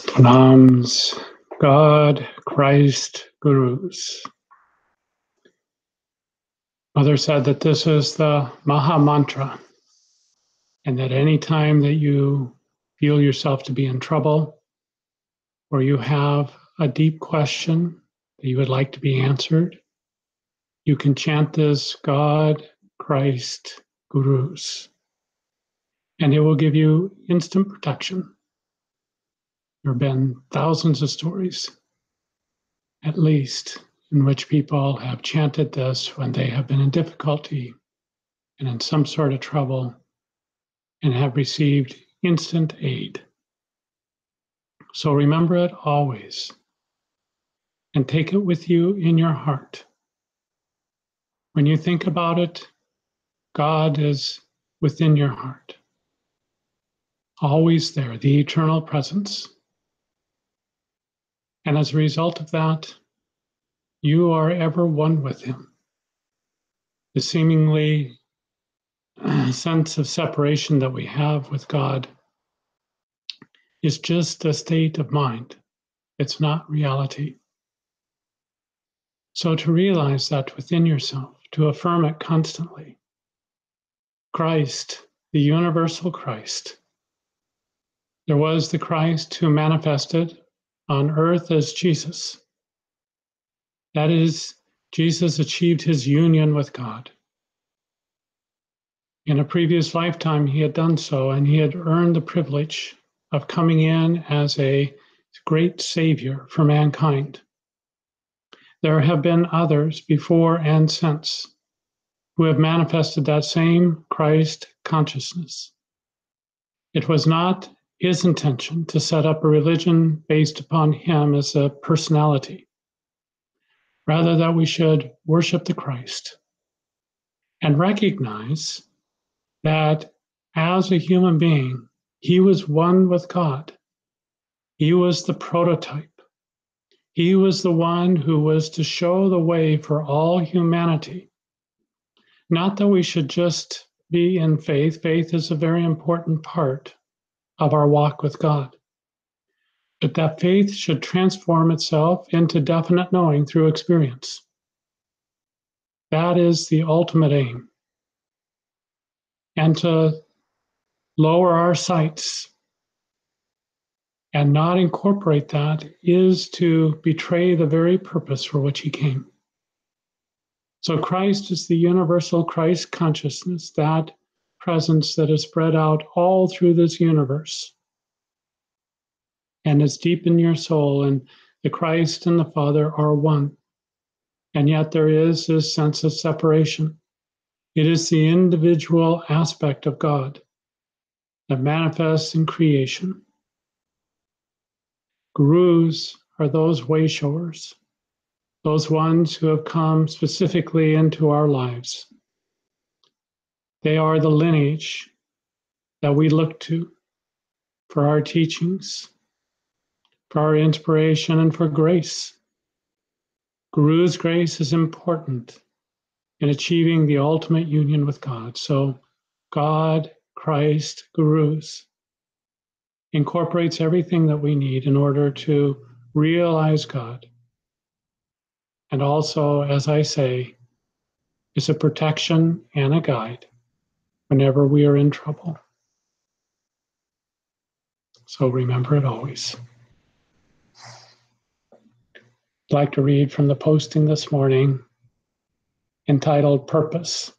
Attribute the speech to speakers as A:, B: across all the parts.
A: Pranams, God, Christ, Gurus. Mother said that this is the Maha Mantra, and that any time that you feel yourself to be in trouble, or you have a deep question that you would like to be answered, you can chant this God, Christ, Gurus, and it will give you instant protection. There have been thousands of stories, at least, in which people have chanted this when they have been in difficulty and in some sort of trouble and have received instant aid. So remember it always and take it with you in your heart. When you think about it, God is within your heart, always there, the eternal presence. And as a result of that, you are ever one with Him. The seemingly sense of separation that we have with God is just a state of mind. It's not reality. So to realize that within yourself, to affirm it constantly. Christ, the universal Christ. There was the Christ who manifested on earth as Jesus. That is, Jesus achieved his union with God. In a previous lifetime, he had done so, and he had earned the privilege of coming in as a great savior for mankind. There have been others before and since who have manifested that same Christ consciousness. It was not his intention to set up a religion based upon him as a personality, rather that we should worship the Christ and recognize that as a human being, he was one with God. He was the prototype. He was the one who was to show the way for all humanity. Not that we should just be in faith. Faith is a very important part of our walk with God. But that faith should transform itself into definite knowing through experience. That is the ultimate aim. And to lower our sights and not incorporate that is to betray the very purpose for which he came. So Christ is the universal Christ consciousness, that presence that is spread out all through this universe and is deep in your soul, and the Christ and the Father are one. And yet there is this sense of separation. It is the individual aspect of God that manifests in creation. Gurus are those way-showers, those ones who have come specifically into our lives. They are the lineage that we look to for our teachings, for our inspiration, and for grace. Guru's grace is important in achieving the ultimate union with God. So God, Christ, Gurus incorporates everything that we need in order to realize God. And also, as I say, is a protection and a guide whenever we are in trouble. So remember it always. I'd like to read from the posting this morning entitled Purpose.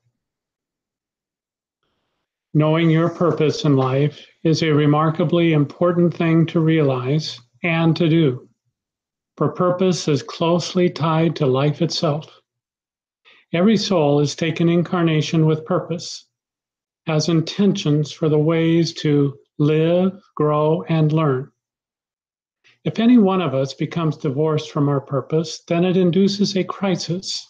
A: Knowing your purpose in life is a remarkably important thing to realize and to do, for purpose is closely tied to life itself. Every soul is taken incarnation with purpose, has intentions for the ways to live, grow, and learn. If any one of us becomes divorced from our purpose, then it induces a crisis.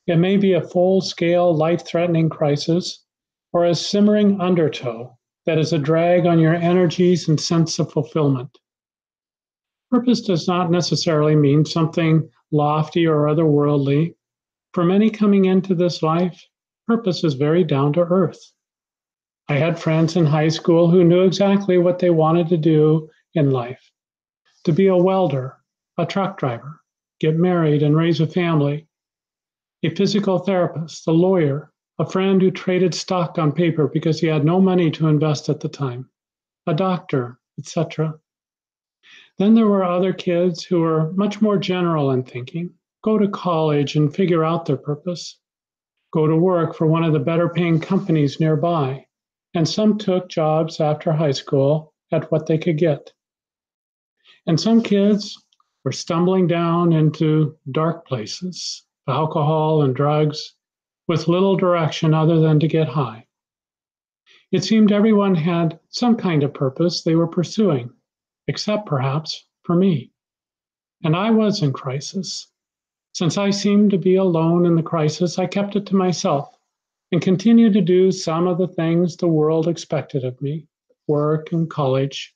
A: It may be a full-scale, life-threatening crisis, or a simmering undertow that is a drag on your energies and sense of fulfillment. Purpose does not necessarily mean something lofty or otherworldly. For many coming into this life, purpose is very down to earth. I had friends in high school who knew exactly what they wanted to do in life: to be a welder, a truck driver, get married and raise a family, a physical therapist, a lawyer, a friend who traded stock on paper because he had no money to invest at the time, a doctor, etc. Then there were other kids who were much more general in thinking: go to college and figure out their purpose, go to work for one of the better paying companies nearby, and some took jobs after high school at what they could get. And some kids were stumbling down into dark places, alcohol and drugs, with little direction other than to get high. It seemed everyone had some kind of purpose they were pursuing, except perhaps for me. And I was in crisis. Since I seemed to be alone in the crisis, I kept it to myself and continued to do some of the things the world expected of me: work and college.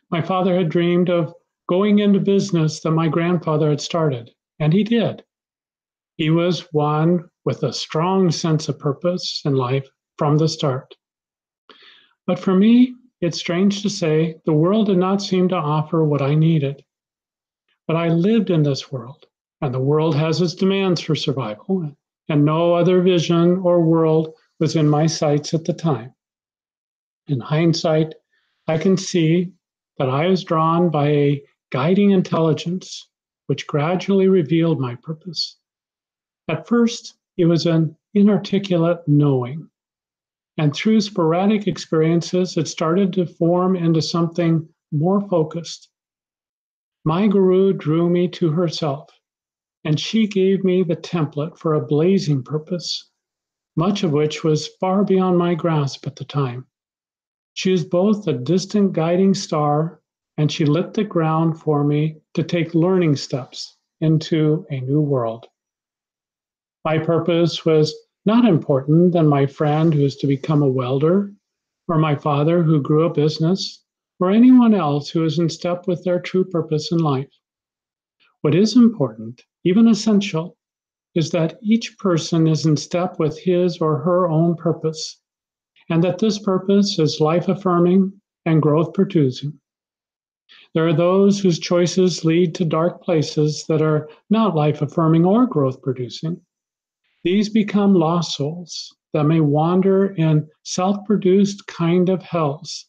A: My father had dreamed of going into business that my grandfather had started, and he did. He was one with a strong sense of purpose in life from the start. But for me, it's strange to say, the world did not seem to offer what I needed. But I lived in this world, and the world has its demands for survival, and no other vision or world was in my sights at the time. In hindsight, I can see that I was drawn by a guiding intelligence which gradually revealed my purpose. At first, it was an inarticulate knowing, and through sporadic experiences, it started to form into something more focused. My guru drew me to herself, and she gave me the template for a blazing purpose, much of which was far beyond my grasp at the time. She is both a distant guiding star, and she lit the ground for me to take learning steps into a new world. My purpose was not important than my friend who is to become a welder, or my father who grew a business, or anyone else who is in step with their true purpose in life. What is important, even essential, is that each person is in step with his or her own purpose, and that this purpose is life-affirming and growth-producing. There are those whose choices lead to dark places that are not life-affirming or growth-producing. These become lost souls that may wander in self-produced kind of hells,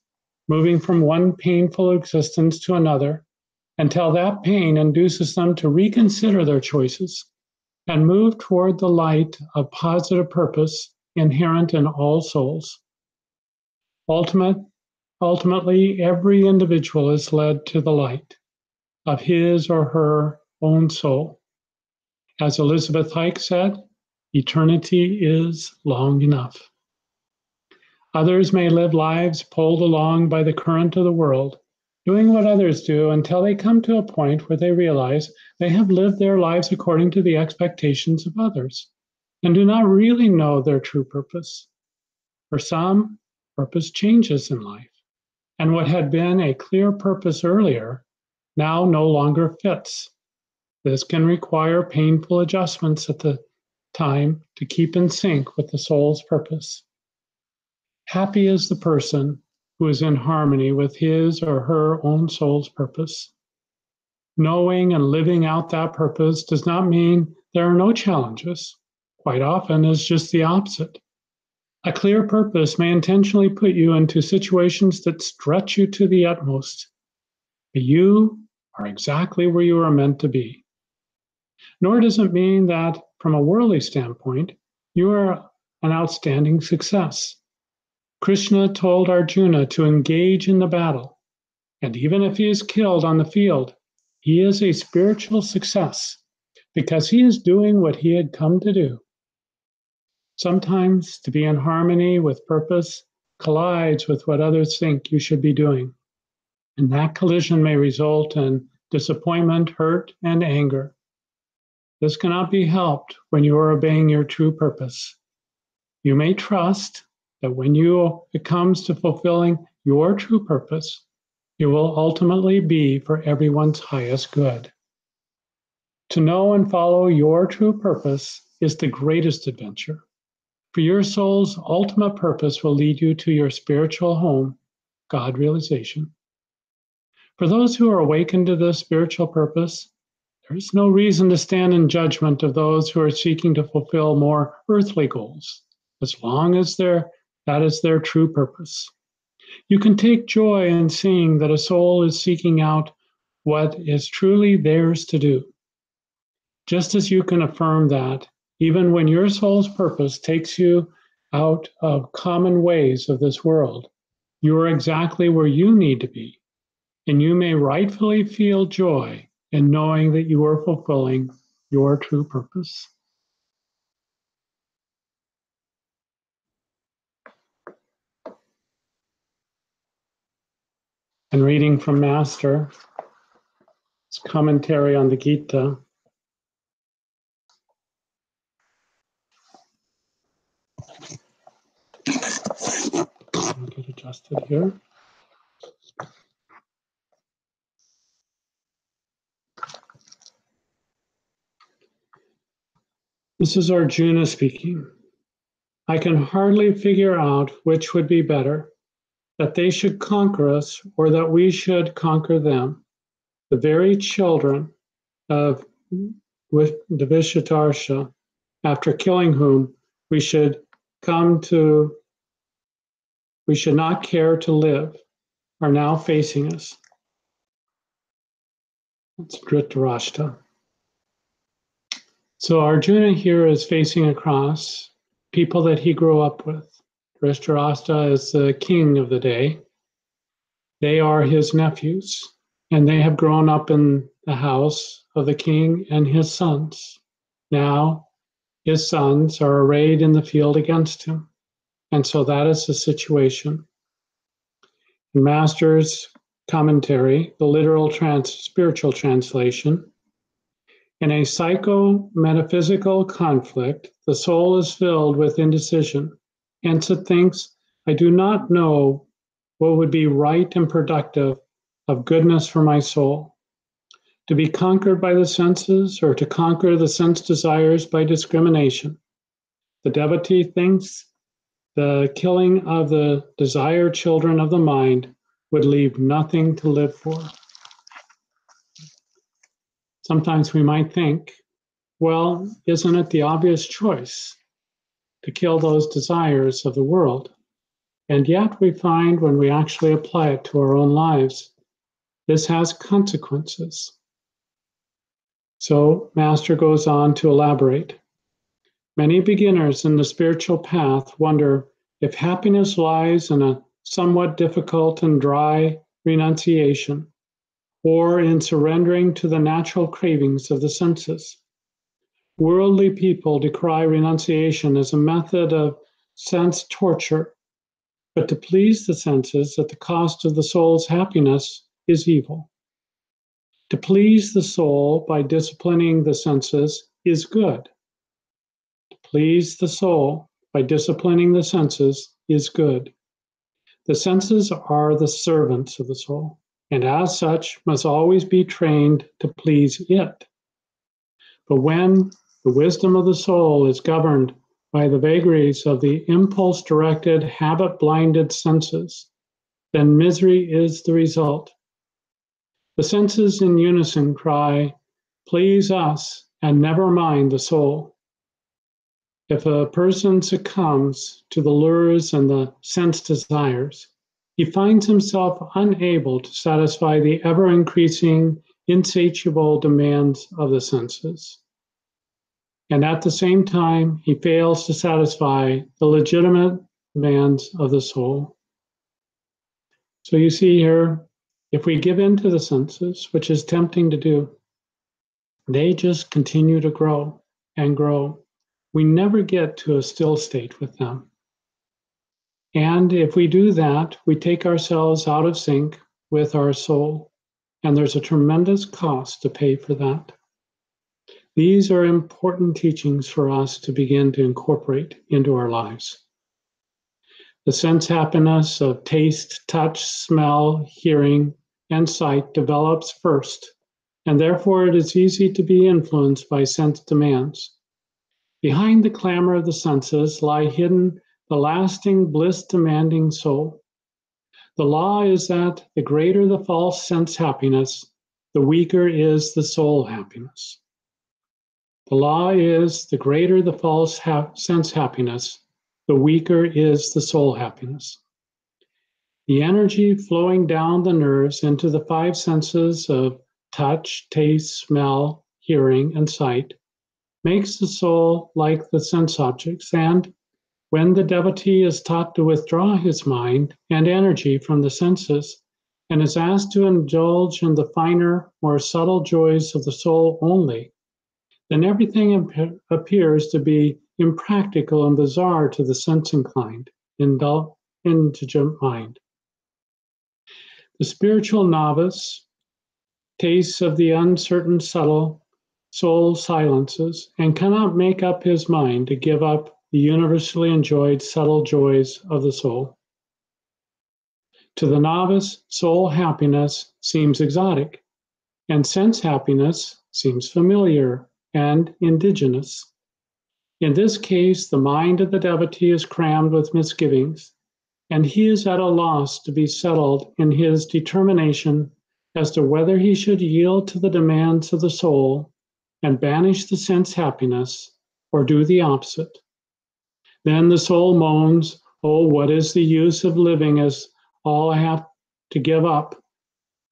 A: moving from one painful existence to another until that pain induces them to reconsider their choices and move toward the light of positive purpose inherent in all souls. Ultimately, every individual is led to the light of his or her own soul. As Elizabeth Hike said, eternity is long enough. Others may live lives pulled along by the current of the world, doing what others do until they come to a point where they realize they have lived their lives according to the expectations of others and do not really know their true purpose. For some, purpose changes in life, and what had been a clear purpose earlier now no longer fits. This can require painful adjustments at the time to keep in sync with the soul's purpose. Happy is the person who is in harmony with his or her own soul's purpose. Knowing and living out that purpose does not mean there are no challenges. Quite often, it's just the opposite. A clear purpose may intentionally put you into situations that stretch you to the utmost, but you are exactly where you are meant to be. Nor does it mean that, from a worldly standpoint, you are an outstanding success. Krishna told Arjuna to engage in the battle, and even if he is killed on the field, he is a spiritual success because he is doing what he had come to do. Sometimes to be in harmony with purpose collides with what others think you should be doing, and that collision may result in disappointment, hurt, and anger. This cannot be helped when you are obeying your true purpose. You may trust that when it comes to fulfilling your true purpose, it will ultimately be for everyone's highest good. To know and follow your true purpose is the greatest adventure. For your soul's ultimate purpose will lead you to your spiritual home, God realization. For those who are awakened to this spiritual purpose, there is no reason to stand in judgment of those who are seeking to fulfill more earthly goals, as long as that is their true purpose. You can take joy in seeing that a soul is seeking out what is truly theirs to do. Just as you can affirm that, even when your soul's purpose takes you out of common ways of this world, you are exactly where you need to be, and you may rightfully feel joy in knowing that you are fulfilling your true purpose. And reading from Master, his commentary on the Gita. I'll get adjusted here. This is Arjuna speaking. I can hardly figure out which would be better, that they should conquer us or that we should conquer them, the very children of Vishitarsha, after killing whom we should not care to live, are now facing us. It's Dhritarashtra. So Arjuna here is facing across people that he grew up with. Dhritarashtra is the king of the day. They are his nephews, and they have grown up in the house of the king and his sons. Now, his sons are arrayed in the field against him. And so that is the situation. In Master's commentary, the literal spiritual translation, in a psycho-metaphysical conflict, the soul is filled with indecision. Hence it thinks, I do not know what would be right and productive of goodness for my soul. To be conquered by the senses or to conquer the sense desires by discrimination. The devotee thinks the killing of the desired children of the mind would leave nothing to live for. Sometimes we might think, well, isn't it the obvious choice to kill those desires of the world? And yet we find when we actually apply it to our own lives, this has consequences. So Master goes on to elaborate. Many beginners in the spiritual path wonder if happiness lies in a somewhat difficult and dry renunciation, or in surrendering to the natural cravings of the senses. Worldly people decry renunciation as a method of sense torture, but to please the senses at the cost of the soul's happiness is evil. To please the soul by disciplining the senses is good. To please the soul by disciplining the senses is good. The senses are the servants of the soul, and as such must always be trained to please it. But when the wisdom of the soul is governed by the vagaries of the impulse-directed, habit-blinded senses, then misery is the result. The senses in unison cry, please us and never mind the soul. If a person succumbs to the lures and the sense desires, he finds himself unable to satisfy the ever-increasing, insatiable demands of the senses. And at the same time, he fails to satisfy the legitimate demands of the soul. So you see here, if we give in to the senses, which is tempting to do, they just continue to grow and grow. We never get to a still state with them. And if we do that, we take ourselves out of sync with our soul. And there's a tremendous cost to pay for that. These are important teachings for us to begin to incorporate into our lives. The sense happiness of taste, touch, smell, hearing, and sight develops first, and therefore it is easy to be influenced by sense demands. Behind the clamor of the senses lie hidden the lasting bliss-demanding soul. The law is that the greater the false sense happiness, the weaker is the soul happiness. The law is the greater the false sense happiness, the weaker is the soul happiness. The energy flowing down the nerves into the five senses of touch, taste, smell, hearing, and sight makes the soul like the sense objects, and when the devotee is taught to withdraw his mind and energy from the senses and is asked to indulge in the finer, more subtle joys of the soul only, then everything appears to be impractical and bizarre to the sense-inclined, indigent mind. The spiritual novice tastes of the uncertain, subtle soul silences and cannot make up his mind to give up the universally enjoyed subtle joys of the soul. To the novice, soul happiness seems exotic, and sense happiness seems familiar and indigenous. In this case, the mind of the devotee is crammed with misgivings, and he is at a loss to be settled in his determination as to whether he should yield to the demands of the soul and banish the sense happiness, or do the opposite. Then the soul moans, "Oh, what is the use of living as all I have to give up,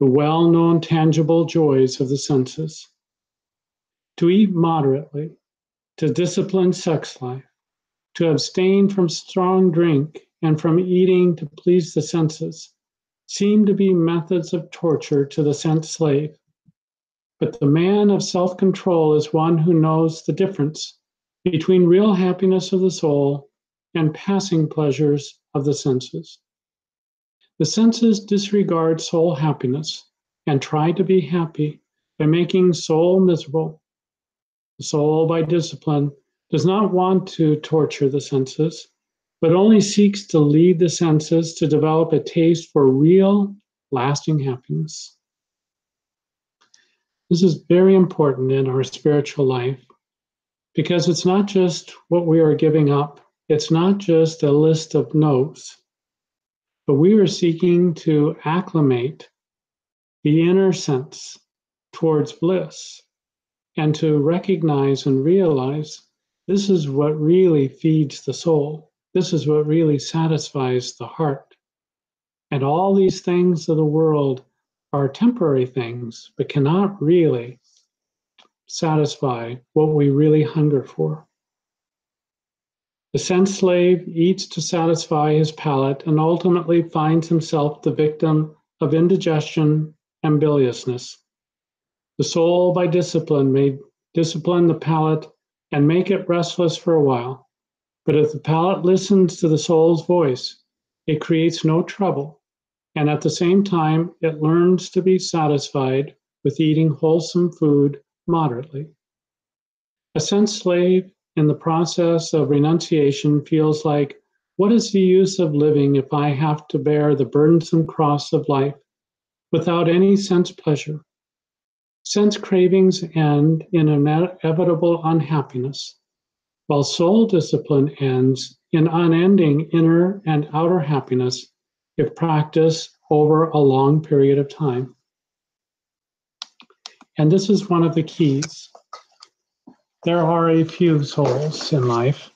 A: the well-known tangible joys of the senses?" To eat moderately, to discipline sex life, to abstain from strong drink and from eating to please the senses seem to be methods of torture to the sense slave. But the man of self-control is one who knows the difference between real happiness of the soul and passing pleasures of the senses. The senses disregard soul happiness and try to be happy by making soul miserable. The soul, by discipline, does not want to torture the senses, but only seeks to lead the senses to develop a taste for real, lasting happiness. This is very important in our spiritual life because it's not just what we are giving up. It's not just a list of no's, but we are seeking to acclimate the inner sense towards bliss and to recognize and realize this is what really feeds the soul. This is what really satisfies the heart. And all these things of the world are temporary things, but cannot really satisfy what we really hunger for. The sense slave eats to satisfy his palate and ultimately finds himself the victim of indigestion and biliousness. The soul, by discipline, may discipline the palate and make it restless for a while. But if the palate listens to the soul's voice, it creates no trouble, and at the same time, it learns to be satisfied with eating wholesome food moderately. A sense slave in the process of renunciation feels like, what is the use of living if I have to bear the burdensome cross of life without any sense pleasure? Sense cravings end in inevitable unhappiness, while soul discipline ends in unending inner and outer happiness if practiced over a long period of time. And this is one of the keys. There are a few souls in life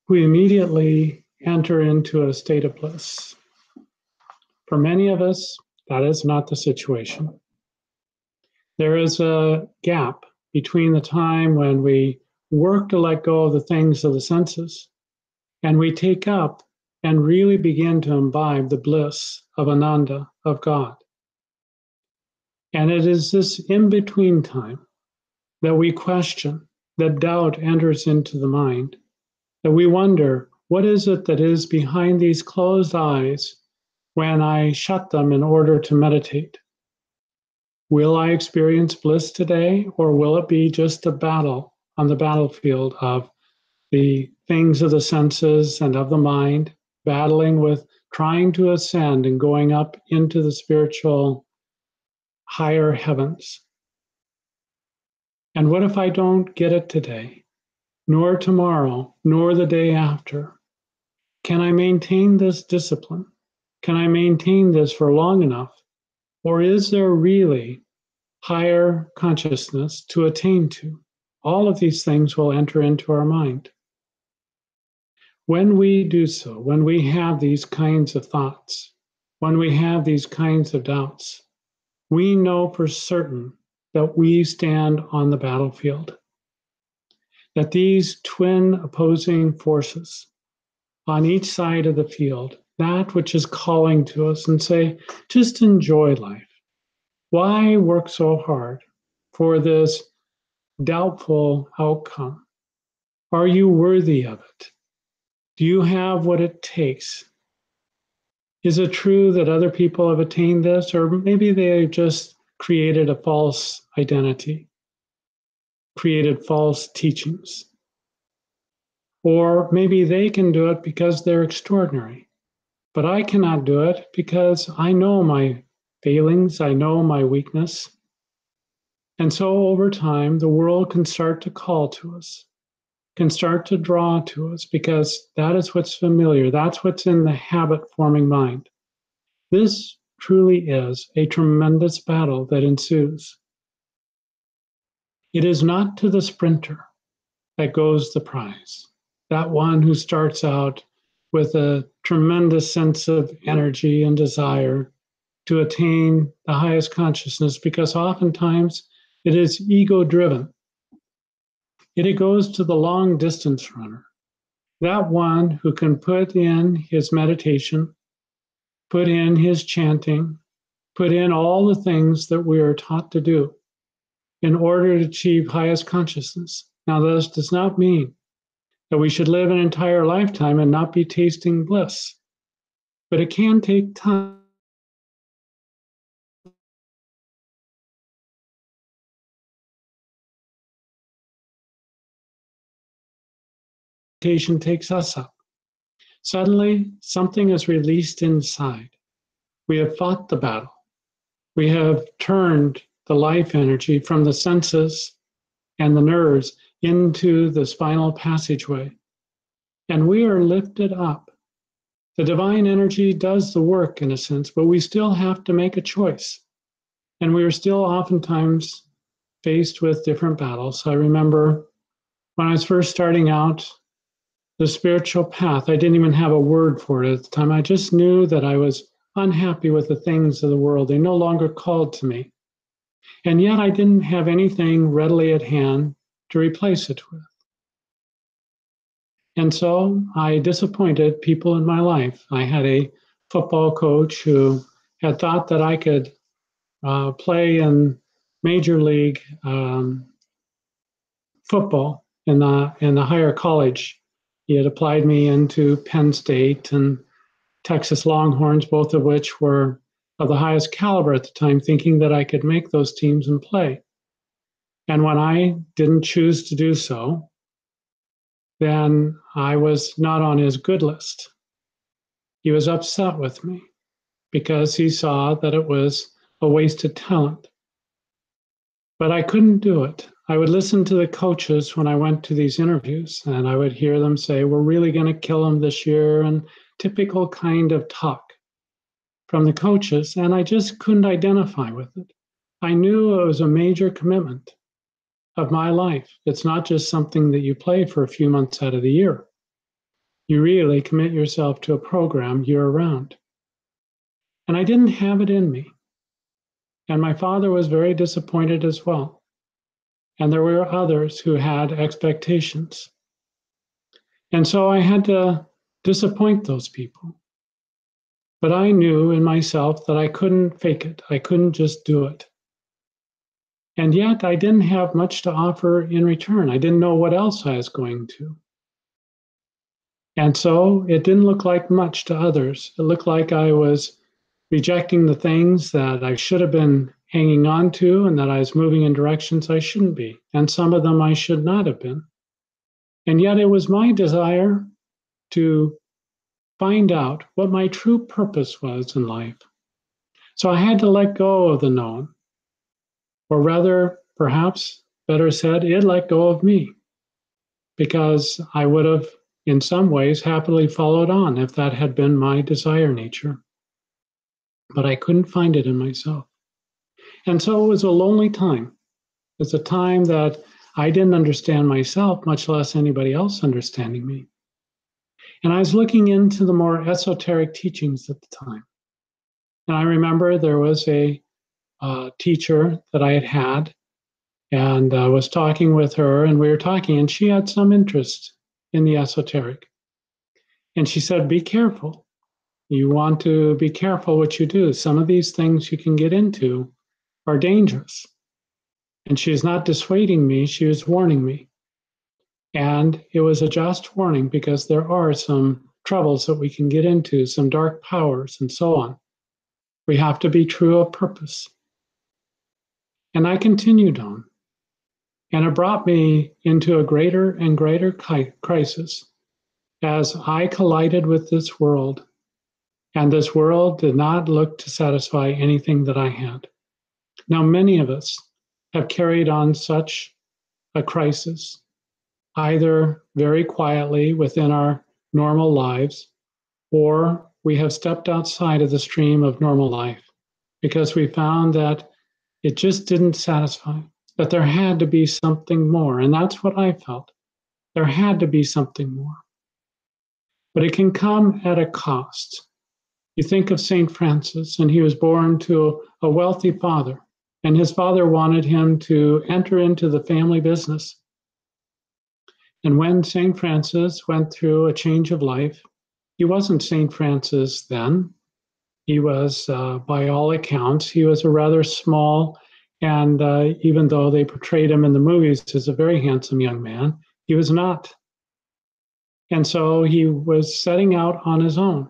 A: who immediately enter into a state of bliss. For many of us, that is not the situation. There is a gap between the time when we work to let go of the things of the senses and we take up and really begin to imbibe the bliss of Ananda, of God. And it is this in-between time that we question, that doubt enters into the mind, that we wonder, what is it that is behind these closed eyes when I shut them in order to meditate? Will I experience bliss today, or will it be just a battle on the battlefield of the things of the senses and of the mind, battling with trying to ascend and going up into the spiritual higher heavens? And what if I don't get it today? nor tomorrow, nor the day after. Can I maintain this discipline? Can I maintain this for long enough? Or is there really higher consciousness to attain to? All of these things will enter into our mind. When we do so, when we have these kinds of thoughts, when we have these kinds of doubts, we know for certain that we stand on the battlefield, that these twin opposing forces on each side of the field, that which is calling to us and say, just enjoy life. Why work so hard for this doubtful outcome? Are you worthy of it? Do you have what it takes? Is it true that other people have attained this, or maybe they just created a false identity, created false teachings? Or maybe they can do it because they're extraordinary, but I cannot do it because I know my failings, I know my weakness. And so over time, the world can start to call to us, can start to draw to us, because that is what's familiar. That's what's in the habit-forming mind. This truly is a tremendous battle that ensues. It is not to the sprinter that goes the prize, that one who starts out with a tremendous sense of energy and desire to attain the highest consciousness, because oftentimes it is ego-driven. It goes to the long distance runner, that one who can put in his meditation, put in his chanting, put in all the things that we are taught to do in order to achieve highest consciousness. Now, this does not mean that we should live an entire lifetime and not be tasting bliss, but it can take time. Meditation takes us up. Suddenly, something is released inside. We have fought the battle. We have turned the life energy from the senses and the nerves into the spinal passageway, and we are lifted up. The divine energy does the work in a sense, but we still have to make a choice. And we are still oftentimes faced with different battles. I remember when I was first starting out the spiritual path, I didn't even have a word for it at the time. I just knew that I was unhappy with the things of the world. They no longer called to me. And yet I didn't have anything readily at hand to replace it with. And so I disappointed people in my life. I had a football coach who had thought that I could play in major league football in the higher college. He had applied me into Penn State and Texas Longhorns, both of which were of the highest caliber at the time, thinking that I could make those teams and play. And when I didn't choose to do so, then I was not on his good list. He was upset with me because he saw that it was a wasted talent. But I couldn't do it. I would listen to the coaches when I went to these interviews, and I would hear them say, we're really going to kill him this year, and typical kind of talk from the coaches, and I just couldn't identify with it. I knew it was a major commitment of my life. It's not just something that you play for a few months out of the year. You really commit yourself to a program year-round. And I didn't have it in me. And my father was very disappointed as well. And there were others who had expectations. And so I had to disappoint those people. But I knew in myself that I couldn't fake it. I couldn't just do it. And yet I didn't have much to offer in return. I didn't know what else I was going to. And so it didn't look like much to others. It looked like I was rejecting the things that I should have been hanging on to, and that I was moving in directions I shouldn't be. And some of them I should not have been. And yet it was my desire to find out what my true purpose was in life. So I had to let go of the known, or rather, perhaps better said, it let go of me. because I would have, in some ways, happily followed on if that had been my desire nature. But I couldn't find it in myself. And so it was a lonely time. It's a time that I didn't understand myself, much less anybody else understanding me. And I was looking into the more esoteric teachings at the time. And I remember there was a teacher that I had, and I was talking with her, and we were talking, and she had some interest in the esoteric. And she said, be careful. You want to be careful what you do. Some of these things you can get into are dangerous. And she's not dissuading me, she was warning me. And it was a just warning because there are some troubles that we can get into, some dark powers and so on. We have to be true of purpose. And I continued on. And it brought me into a greater and greater crisis as I collided with this world. And this world did not look to satisfy anything that I had. Now, many of us have carried on such a crisis, either very quietly within our normal lives, or we have stepped outside of the stream of normal life because we found that it just didn't satisfy, that there had to be something more. And that's what I felt. There had to be something more. But it can come at a cost. You think of St. Francis, and he was born to a wealthy father, and his father wanted him to enter into the family business. And when St. Francis went through a change of life, he wasn't St. Francis then. He was, by all accounts, he was a rather small, and even though they portrayed him in the movies as a very handsome young man, he was not. And so he was setting out on his own.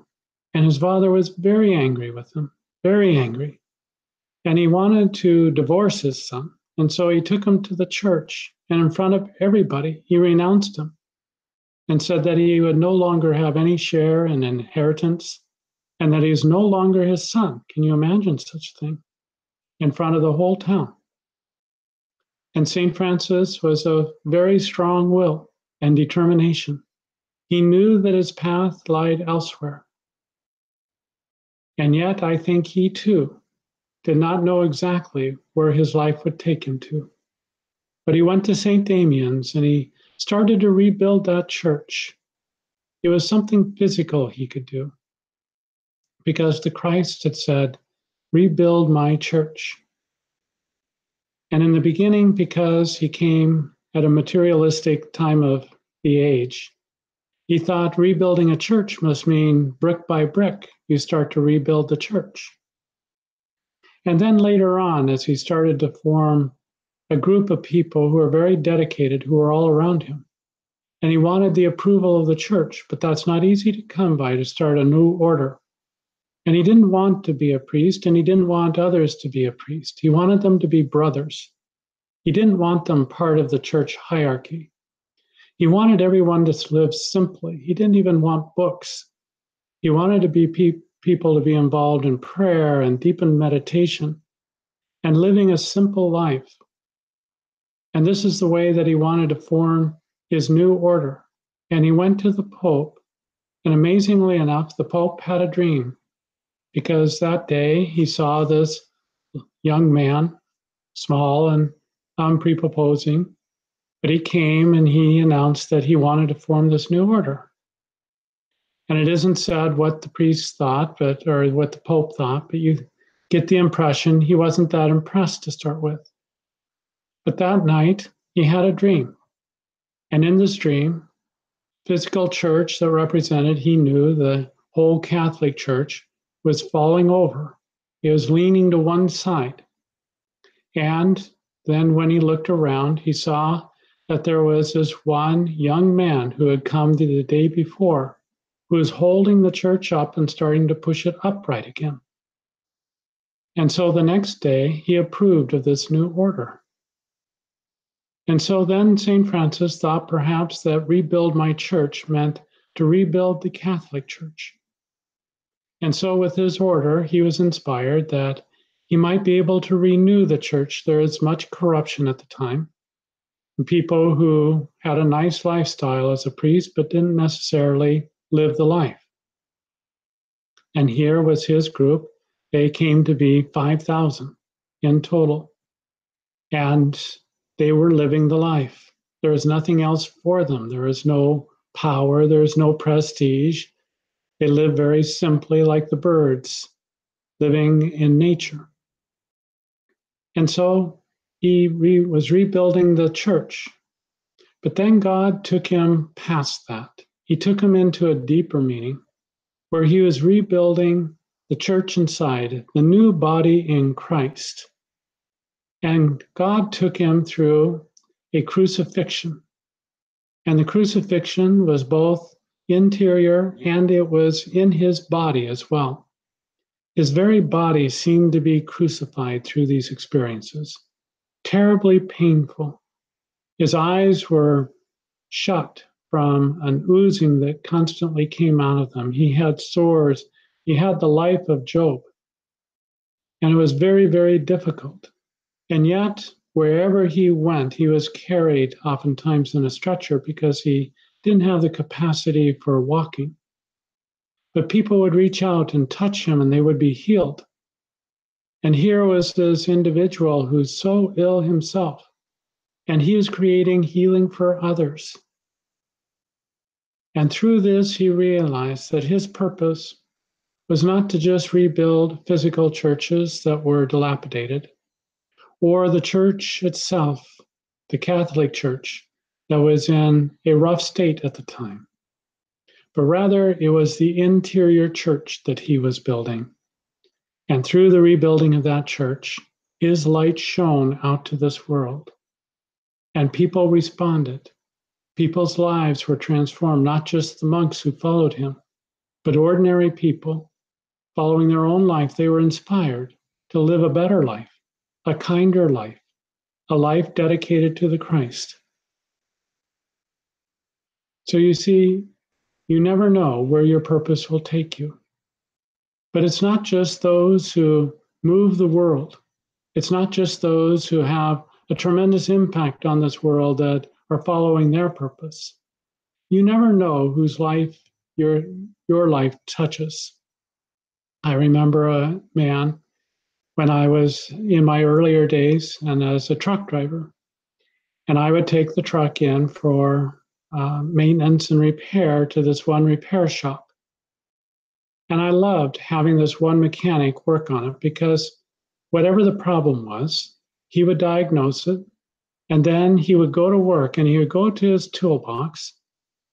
A: And his father was very angry with him, very angry. And he wanted to divorce his son. And so he took him to the church. And in front of everybody, he renounced him and said that he would no longer have any share in inheritance and that he is no longer his son. Can you imagine such a thing? In front of the whole town. And St. Francis was of very strong will and determination. He knew that his path lied elsewhere. And yet I think he too did not know exactly where his life would take him to. But he went to St. Damian's and he started to rebuild that church. It was something physical he could do because the Christ had said, rebuild my church. And in the beginning, because he came at a materialistic time of the age, he thought rebuilding a church must mean brick by brick, you start to rebuild the church. And then later on, as he started to form a group of people who were very dedicated, who were all around him, and he wanted the approval of the church, but that's not easy to come by to start a new order. And he didn't want to be a priest, and he didn't want others to be a priest. He wanted them to be brothers. He didn't want them part of the church hierarchy. He wanted everyone to live simply. He didn't even want books. He wanted to be people to be involved in prayer and deepened meditation and living a simple life. And this is the way that he wanted to form his new order. And he went to the Pope, and amazingly enough, the Pope had a dream because that day he saw this young man, small and unprepossessing, but he came and he announced that he wanted to form this new order. And it isn't said what the priest thought, or what the Pope thought, but you get the impression he wasn't that impressed to start with. But that night, he had a dream. And in this dream, physical church that represented, he knew the whole Catholic Church was falling over. It was leaning to one side. And then when he looked around, he saw that there was this one young man who had come the day before, who was holding the church up and starting to push it upright again. And so the next day, he approved of this new order. And so then St. Francis thought perhaps that rebuild my church meant to rebuild the Catholic Church. And so with his order, he was inspired that he might be able to renew the church. There is much corruption at the time. people who had a nice lifestyle as a priest, but didn't necessarily live the life. And here was his group. They came to be 5,000 in total. And they were living the life. There is nothing else for them. There is no power. There is no prestige. They live very simply like the birds, living in nature. And so he was rebuilding the church. But then God took him past that. He took him into a deeper meaning where he was rebuilding the church inside, the new body in Christ. And God took him through a crucifixion. And the crucifixion was both interior and it was in his body as well. His very body seemed to be crucified through these experiences, terribly painful. His eyes were shut from an oozing that constantly came out of them. He had sores. He had the life of Job. And it was very, very difficult. And yet, wherever he went, he was carried oftentimes in a stretcher because he didn't have the capacity for walking. But people would reach out and touch him and they would be healed. And here was this individual who's so ill himself, and he is creating healing for others. And through this, he realized that his purpose was not to just rebuild physical churches that were dilapidated, or the church itself, the Catholic Church, that was in a rough state at the time. But rather, it was the interior church that he was building. And through the rebuilding of that church, his light shone out to this world. And people responded. People's lives were transformed, not just the monks who followed him, but ordinary people following their own life. They were inspired to live a better life, a kinder life, a life dedicated to the Christ. So you see, you never know where your purpose will take you. But it's not just those who move the world. It's not just those who have a tremendous impact on this world that are following their purpose. You never know whose life your life touches. I remember a man when I was in my earlier days and as a truck driver, and I would take the truck in for maintenance and repair to this one repair shop. And I loved having this one mechanic work on it because whatever the problem was, he would diagnose it, and then he would go to work and he would go to his toolbox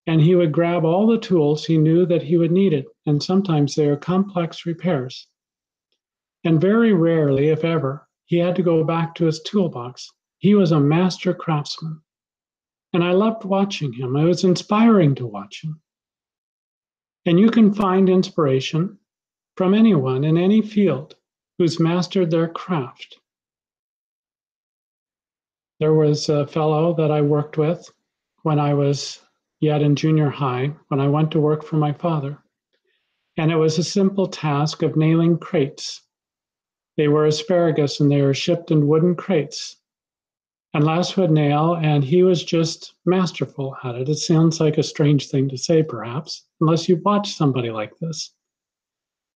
A: and he would grab all the tools he knew that he would need it. And sometimes they are complex repairs. And very rarely, if ever, he had to go back to his toolbox. He was a master craftsman. And I loved watching him. It was inspiring to watch him. And you can find inspiration from anyone in any field who's mastered their craft. There was a fellow that I worked with when I was yet in junior high, when I went to work for my father. And it was a simple task of nailing crates. They were asparagus and they were shipped in wooden crates. And Les would nail, and he was just masterful at it. It sounds like a strange thing to say, perhaps, unless you watch somebody like this.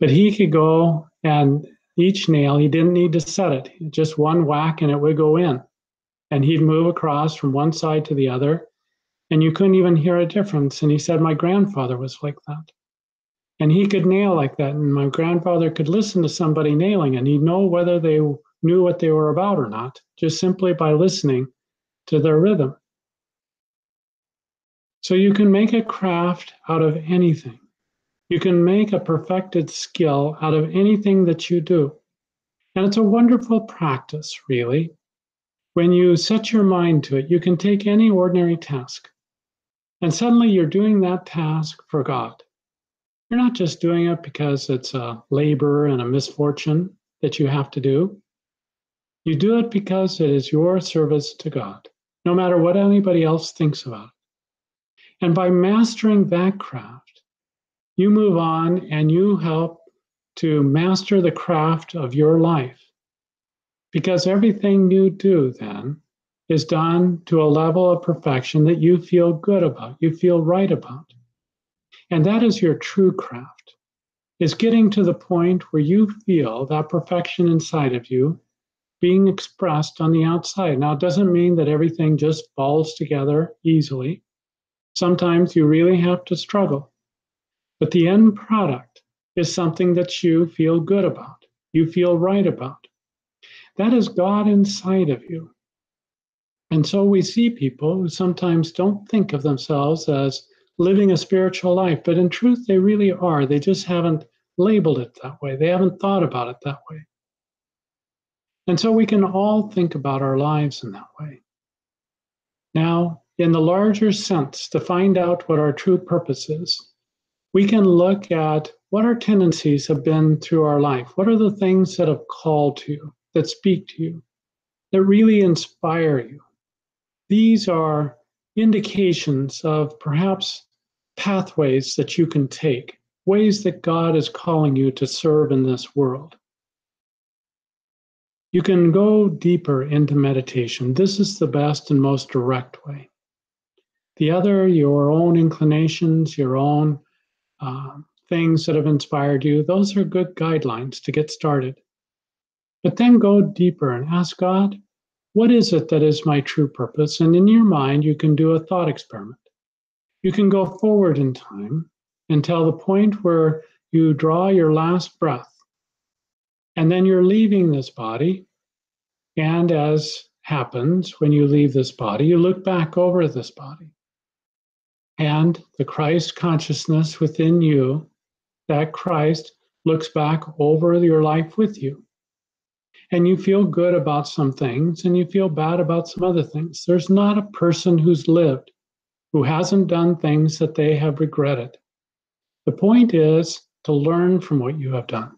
A: But he could go, and each nail, he didn't need to set it. Just one whack and it would go in. And he'd move across from one side to the other, and you couldn't even hear a difference. And he said, my grandfather was like that. And he could nail like that. And my grandfather could listen to somebody nailing, and he'd know whether they knew what they were about or not, just simply by listening to their rhythm. So you can make a craft out of anything. You can make a perfected skill out of anything that you do. And it's a wonderful practice, really. When you set your mind to it, you can take any ordinary task, and suddenly you're doing that task for God. You're not just doing it because it's a labor and a misfortune that you have to do. You do it because it is your service to God, no matter what anybody else thinks about it. And by mastering that craft, you move on and you help to master the craft of your life. Because everything you do then is done to a level of perfection that you feel good about, you feel right about. And that is your true craft, is getting to the point where you feel that perfection inside of you being expressed on the outside. Now, it doesn't mean that everything just falls together easily. Sometimes you really have to struggle. But the end product is something that you feel good about, you feel right about. That is God inside of you. And so we see people who sometimes don't think of themselves as living a spiritual life, but in truth, they really are. They just haven't labeled it that way. They haven't thought about it that way. And so we can all think about our lives in that way. Now, in the larger sense, to find out what our true purpose is, we can look at what our tendencies have been through our life. What are the things that have called to you, that speak to you, that really inspire you? These are indications of perhaps pathways that you can take, ways that God is calling you to serve in this world. You can go deeper into meditation. This is the best and most direct way. The other, your own inclinations, your own things that have inspired you, those are good guidelines to get started. But then go deeper and ask God, what is it that is my true purpose? And in your mind, you can do a thought experiment. You can go forward in time until the point where you draw your last breath. And then you're leaving this body. And as happens when you leave this body, you look back over this body. And the Christ consciousness within you, that Christ looks back over your life with you. And you feel good about some things and you feel bad about some other things. There's not a person who's lived who hasn't done things that they have regretted. The point is to learn from what you have done.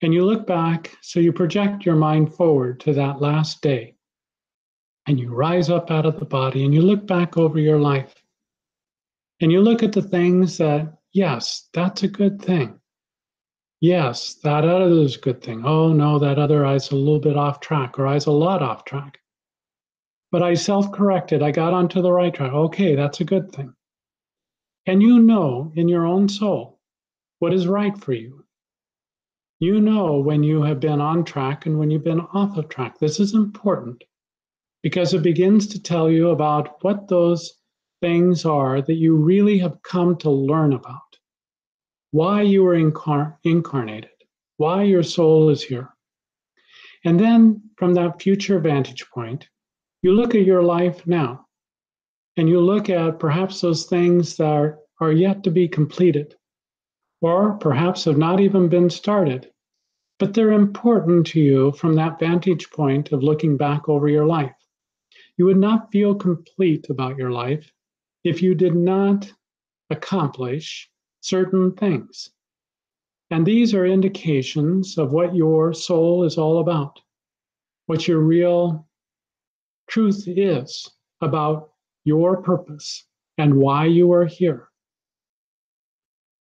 A: And you look back, so you project your mind forward to that last day. And you rise up out of the body and you look back over your life. And you look at the things that, yes, that's a good thing. Yes, that other is a good thing. Oh, no, that other I was a little bit off track, or I was a lot off track. But I self-corrected. I got onto the right track. Okay, that's a good thing. And you know in your own soul what is right for you. You know when you have been on track and when you've been off of track. This is important because it begins to tell you about what those things are that you really have come to learn about. Why you were incarnated, why your soul is here. And then from that future vantage point, you look at your life now and you look at perhaps those things that are yet to be completed or perhaps have not even been started, but they're important to you from that vantage point of looking back over your life. You would not feel complete about your life if you did not accomplish certain things. And these are indications of what your soul is all about, what your real truth is about your purpose and why you are here.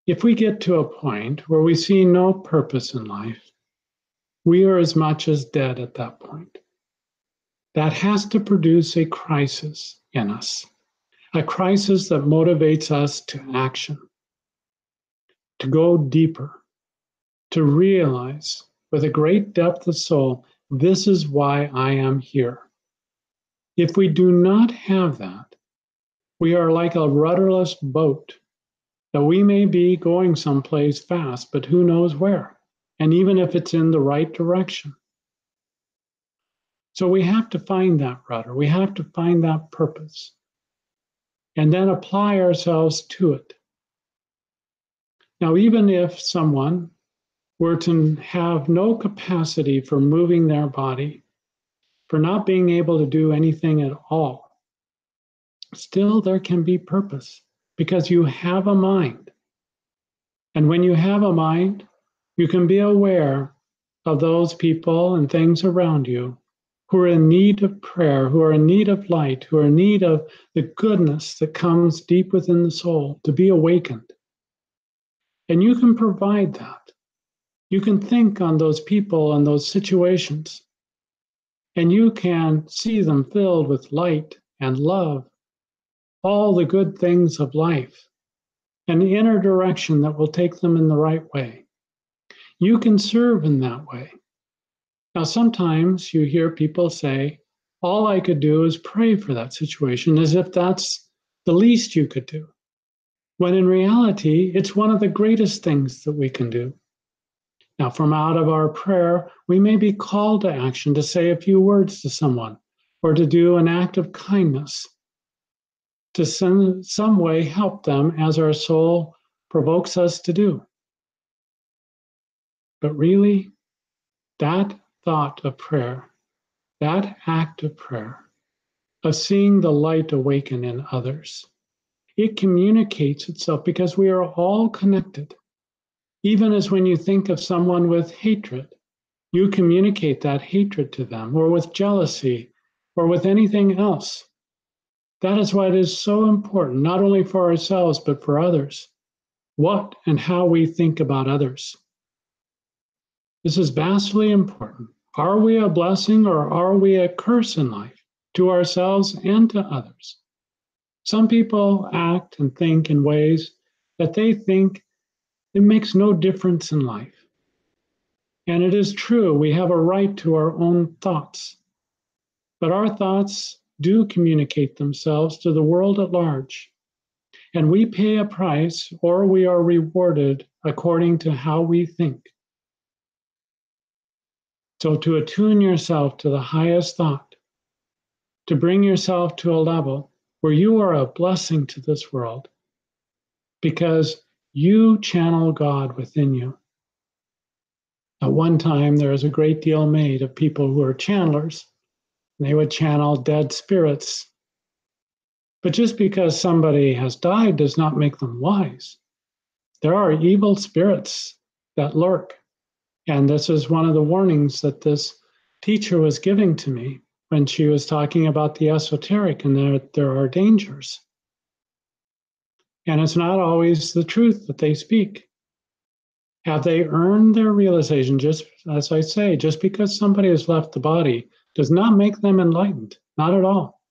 A: If we get to a point where we see no purpose in life, we are as much as dead at that point. That has to produce a crisis in us, a crisis that motivates us to action, to go deeper, to realize with a great depth of soul, this is why I am here. If we do not have that, we are like a rudderless boat that we may be going someplace fast, but who knows where, and even if it's in the right direction. So we have to find that rudder. We have to find that purpose and then apply ourselves to it. Now, even if someone were to have no capacity for moving their body, for not being able to do anything at all, still there can be purpose because you have a mind. And when you have a mind, you can be aware of those people and things around you who are in need of prayer, who are in need of light, who are in need of the goodness that comes deep within the soul to be awakened. And you can provide that. You can think on those people and those situations and you can see them filled with light and love, all the good things of life, an inner direction that will take them in the right way. You can serve in that way. Now, sometimes you hear people say, all I could do is pray for that situation, as if that's the least you could do. When in reality, it's one of the greatest things that we can do. Now, from out of our prayer, we may be called to action to say a few words to someone or to do an act of kindness, to some way help them as our soul provokes us to do. But really, that thought of prayer, that act of prayer, of seeing the light awaken in others, it communicates itself because we are all connected. Even as when you think of someone with hatred, you communicate that hatred to them, or with jealousy, or with anything else. That is why it is so important, not only for ourselves, but for others, what and how we think about others. This is vastly important. Are we a blessing or are we a curse in life, to ourselves and to others? Some people act and think in ways that they think it makes no difference in life. And it is true, we have a right to our own thoughts. But our thoughts do communicate themselves to the world at large. And we pay a price or we are rewarded according to how we think. So to attune yourself to the highest thought, to bring yourself to a level where you are a blessing to this world because you channel God within you. At one time, there was a great deal made of people who are channelers. They would channel dead spirits. But just because somebody has died does not make them wise. There are evil spirits that lurk. And this is one of the warnings that this teacher was giving to me when she was talking about the esoteric and that there are dangers. And it's not always the truth that they speak. Have they earned their realization? Just as I say, just because somebody has left the body does not make them enlightened, not at all.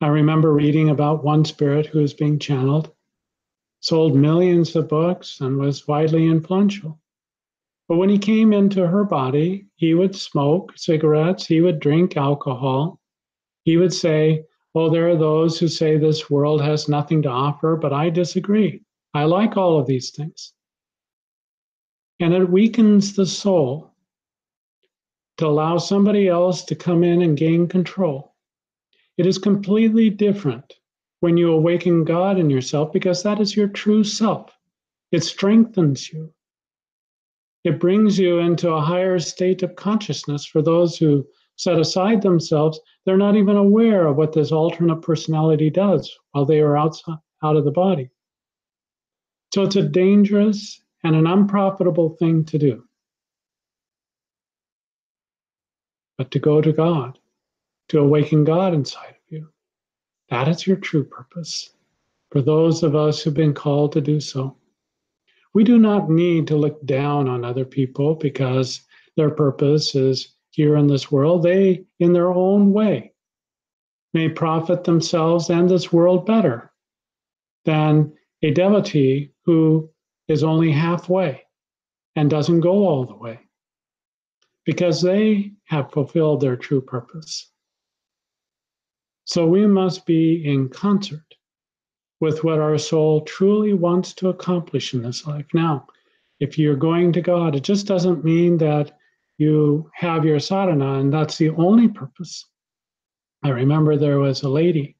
A: I remember reading about one spirit who was being channeled, sold millions of books, and was widely influential. But when he came into her body, he would smoke cigarettes, he would drink alcohol, he would say, oh, there are those who say this world has nothing to offer, but I disagree. I like all of these things. And it weakens the soul to allow somebody else to come in and gain control. It is completely different when you awaken God in yourself because that is your true self. It strengthens you. It brings you into a higher state of consciousness. For those who set aside themselves, they're not even aware of what this alternate personality does while they are out of the body. So it's a dangerous and an unprofitable thing to do. But to go to God, to awaken God inside of you, that is your true purpose. For those of us who've been called to do so, we do not need to look down on other people because their purpose is here in this world. They, in their own way, may profit themselves and this world better than a devotee who is only halfway and doesn't go all the way because they have fulfilled their true purpose. So we must be in concert with what our soul truly wants to accomplish in this life. Now, if you're going to God, it just doesn't mean that you have your sadhana and that's the only purpose. I remember there was a lady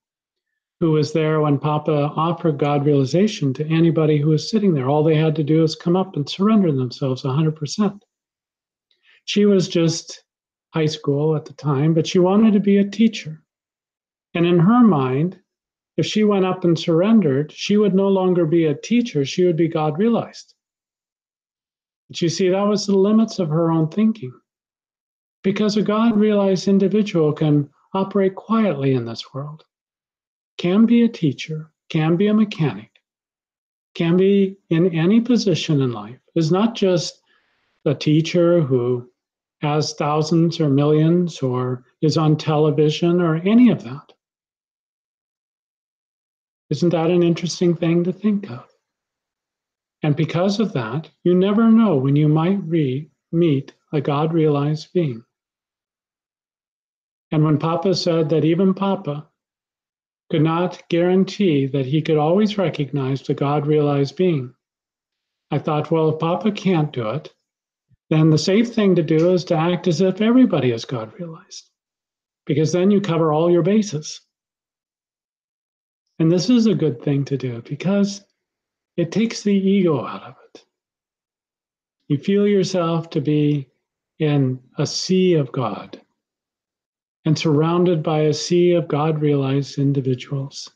A: who was there when Papa offered God realization to anybody who was sitting there. All they had to do is come up and surrender themselves 100%. She was just high school at the time, but she wanted to be a teacher. And in her mind, if she went up and surrendered, she would no longer be a teacher, she would be God realized. But you see, that was the limits of her own thinking. Because a God realized individual can operate quietly in this world, can be a teacher, can be a mechanic, can be in any position in life, is not just a teacher who has thousands or millions or is on television or any of that. Isn't that an interesting thing to think of? And because of that, you never know when you might meet a God-realized being. And when Papa said that even Papa could not guarantee that he could always recognize the God-realized being, I thought, well, if Papa can't do it, then the safe thing to do is to act as if everybody is God-realized, because then you cover all your bases. And this is a good thing to do because it takes the ego out of it. You feel yourself to be in a sea of God and surrounded by a sea of God-realized individuals.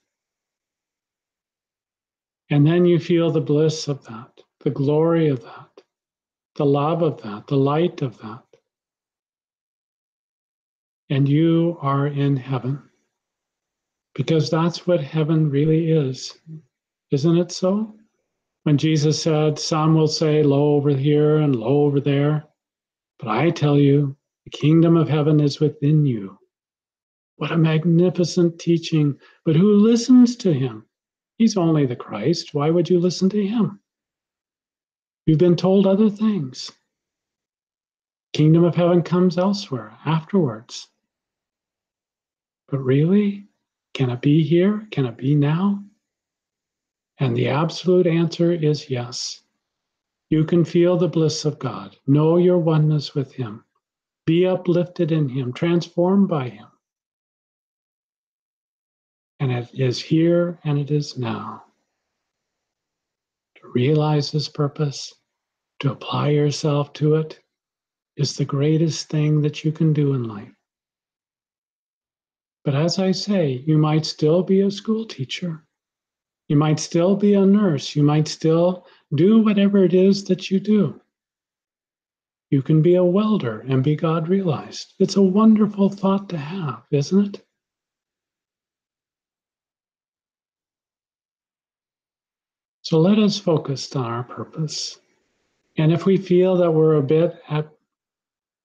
A: And then you feel the bliss of that, the glory of that, the love of that, the light of that. And you are in heaven. Because that's what heaven really is. Isn't it so? When Jesus said, some will say, lo over here and lo over there. But I tell you, the kingdom of heaven is within you. What a magnificent teaching. But who listens to him? He's only the Christ. Why would you listen to him? You've been told other things. Kingdom of heaven comes elsewhere, afterwards. But really, can it be here? Can it be now? And the absolute answer is yes. You can feel the bliss of God. Know your oneness with him. Be uplifted in him, transformed by him. And it is here and it is now. To realize this purpose, to apply yourself to it, is the greatest thing that you can do in life. But as I say, you might still be a school teacher. You might still be a nurse. You might still do whatever it is that you do. You can be a welder and be God realized. It's a wonderful thought to have, isn't it? So let us focus on our purpose. And if we feel that we're a bit at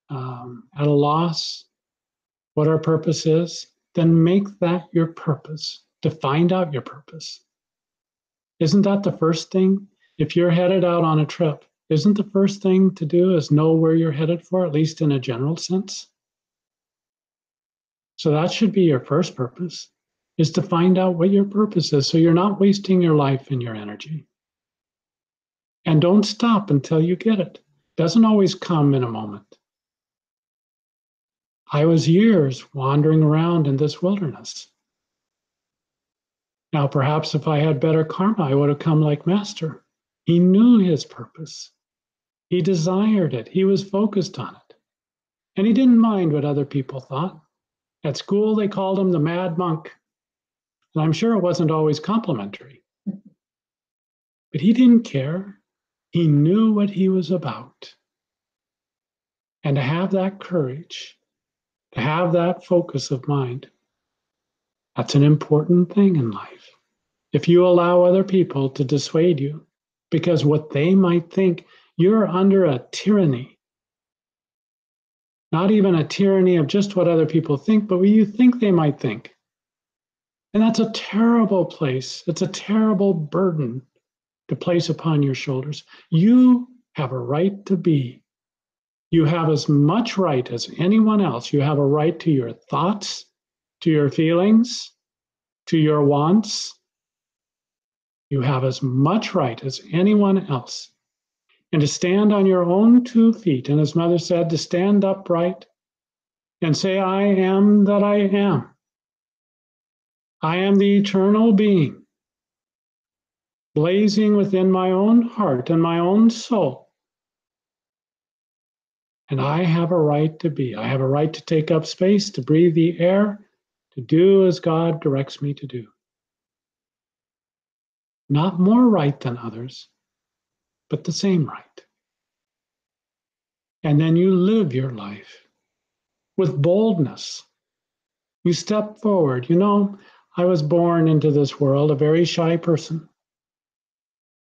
A: a loss, what our purpose is, then make that your purpose, to find out your purpose. Isn't that the first thing? If you're headed out on a trip, isn't the first thing to do is know where you're headed for, at least in a general sense? So that should be your first purpose, is to find out what your purpose is so you're not wasting your life and your energy. And don't stop until you get it. It doesn't always come in a moment. I was years wandering around in this wilderness. Now, perhaps if I had better karma, I would have come like Master. He knew his purpose. He desired it. He was focused on it. And he didn't mind what other people thought. At school, they called him the mad monk. And I'm sure it wasn't always complimentary. But he didn't care. He knew what he was about. And to have that courage, to have that focus of mind, that's an important thing in life. If you allow other people to dissuade you, because what they might think, you're under a tyranny. Not even a tyranny of just what other people think, but what you think they might think. And that's a terrible place. It's a terrible burden to place upon your shoulders. You have a right to be. You have as much right as anyone else. You have a right to your thoughts, to your feelings, to your wants. You have as much right as anyone else. And to stand on your own 2 feet, and as Mother said, to stand upright and say, I am that I am. I am the eternal being, blazing within my own heart and my own soul. And I have a right to be. I have a right to take up space, to breathe the air, to do as God directs me to do. Not more right than others, but the same right. And then you live your life with boldness. You step forward. You know, I was born into this world a very shy person.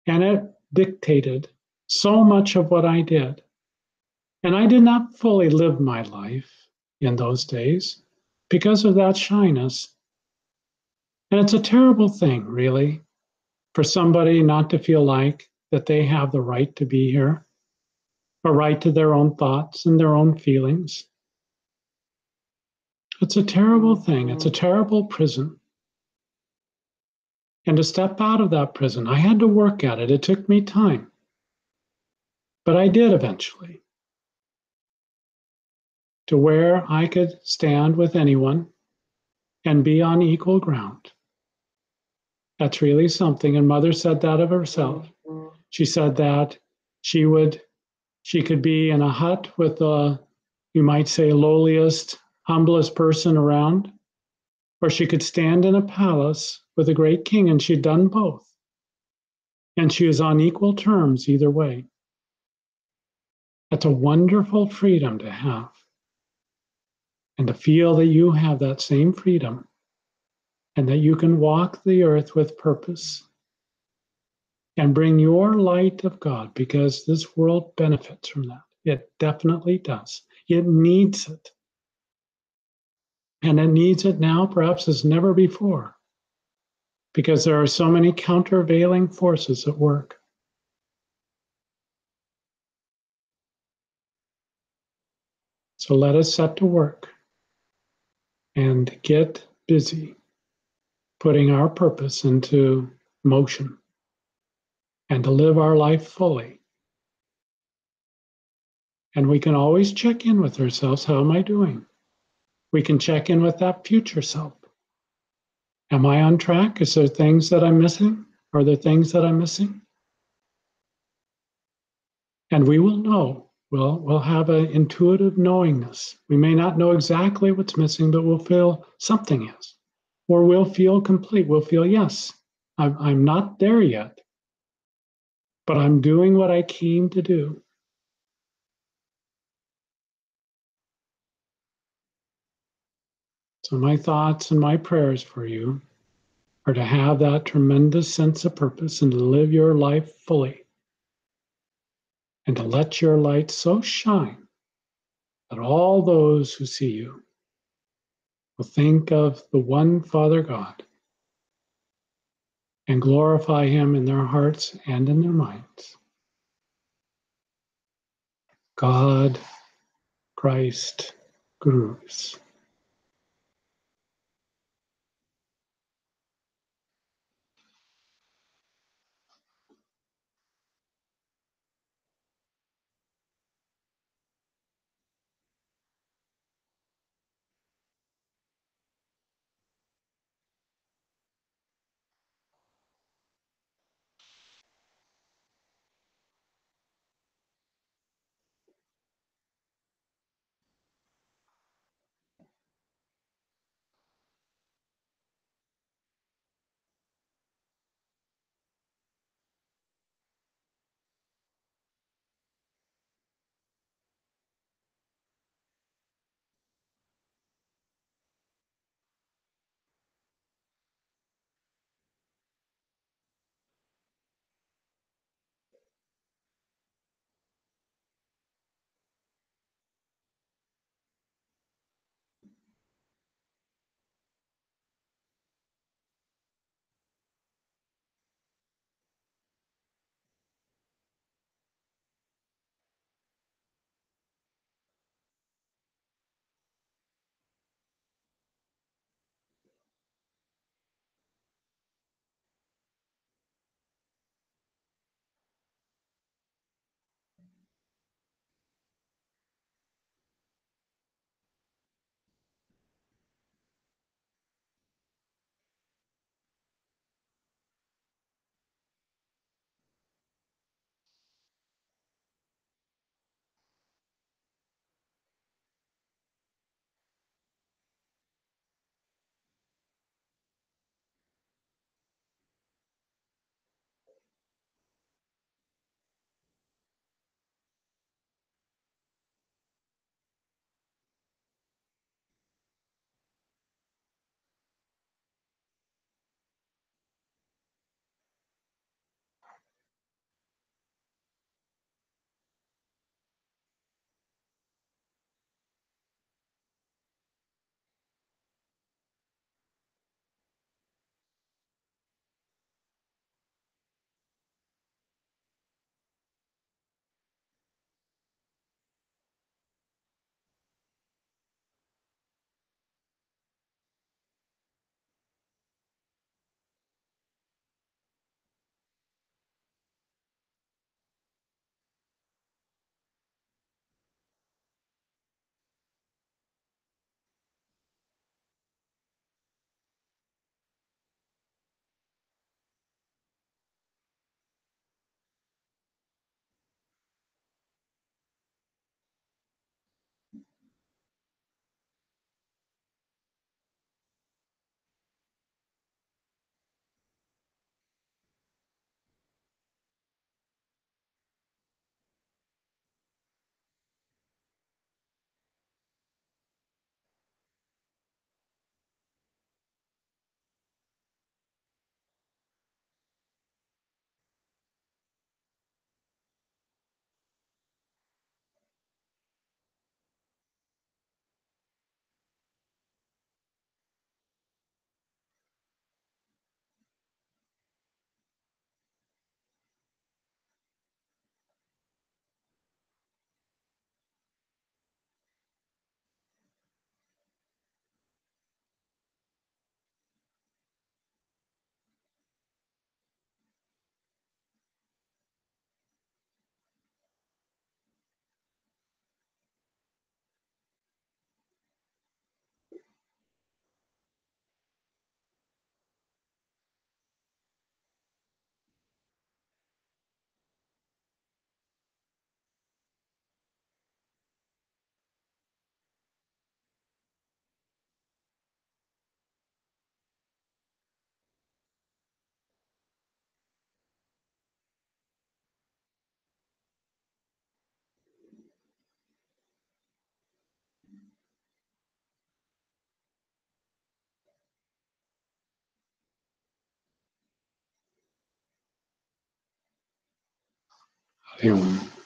A: And it dictated so much of what I did. And I did not fully live my life in those days because of that shyness. And it's a terrible thing, really, for somebody not to feel like that they have the right to be here, a right to their own thoughts and their own feelings. It's a terrible thing. It's a terrible prison. And to step out of that prison, I had to work at it. It took me time, but I did eventually, to where I could stand with anyone and be on equal ground. That's really something. And Mother said that of herself. She said that she would she could be in a hut with the, you might say, lowliest, humblest person around, or she could stand in a palace with a great king, and she'd done both. And she was on equal terms either way. That's a wonderful freedom to have. And to feel that you have that same freedom and that you can walk the earth with purpose and bring your light of God, because this world benefits from that. It definitely does. It needs it. And it needs it now, perhaps as never before, because there are so many countervailing forces at work. So let us set to work and get busy putting our purpose into motion and to live our life fully. And we can always check in with ourselves. How am I doing? We can check in with that future self. Am I on track? Is there things that I'm missing? Are there things that I'm missing? And we will know. We'll have an intuitive knowingness. We may not know exactly what's missing, but we'll feel something is. Or we'll feel complete. We'll feel, yes, I'm not there yet, but I'm doing what I came to do. So my thoughts and my prayers for you are to have that tremendous sense of purpose and to live your life fully and to let your light so shine that all those who see you will think of the one Father God and glorify Him in their hearts and in their minds. God, Christ, Gurus.
B: everyone.